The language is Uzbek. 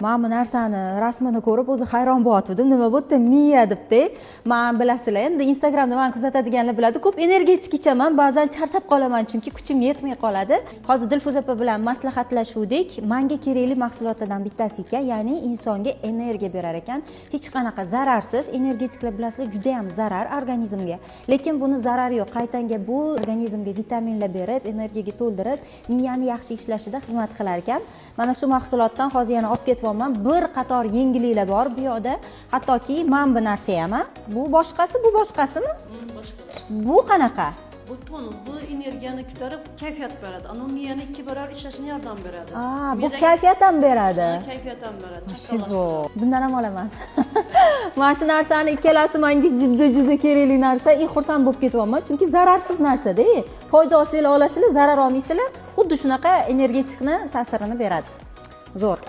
Men bu narsani rasmini ko'rib o'zi hayron bo'layotdim. Nima bo'pti? Miya debdi. Men bilasizlar, endi Instagramda men kuzatadiganlar biladi. Ko'p energetik ichaman, ba'zan charchab qolaman chunki kuchim yetmay qoladi. Hozir Dilfuza opa bilan maslahatlashuvdik. Menga kerakli mahsulotlardan bittasi ekan, ya'ni insonga energiya berar ekan. Hech qanaqa zararsiz. Energetiklar bilasizlar, juda ham zarar organizmga. Lekin buni zarari yo'q. Qaytanga bu organizmga vitaminlar berib, energiyaga to'ldirib, miyani yaxshi ishlashida xizmat qilar ekan. Mana shu mahsulotdan hozir yana olib ketyapman. Bir qator yengilliklar bor bu yoqda. Hattoki men bu narsa ham, bu boshqasi, bu boshqasimi? Boshqa. Bu qanaqa? Bu tonus, bu energiyani ko'tarib kayfiyat beradi. Anomiyani 2 barobar ishlashini yordam beradi. Bu kayfiyat ham beradi. Kayfiyat ham beradi. Shizo. Bundan ham olaman. Mana shu narsani ikkalasi menga juda kerakli narsa. Xursand bo'lib ketyapman, chunki zararsiz narsa-da. Foyda olsanglar olasizlar, zarar olmaysizlar. Xuddi shunaqa energetikni ta'sirini beradi. Zo'r.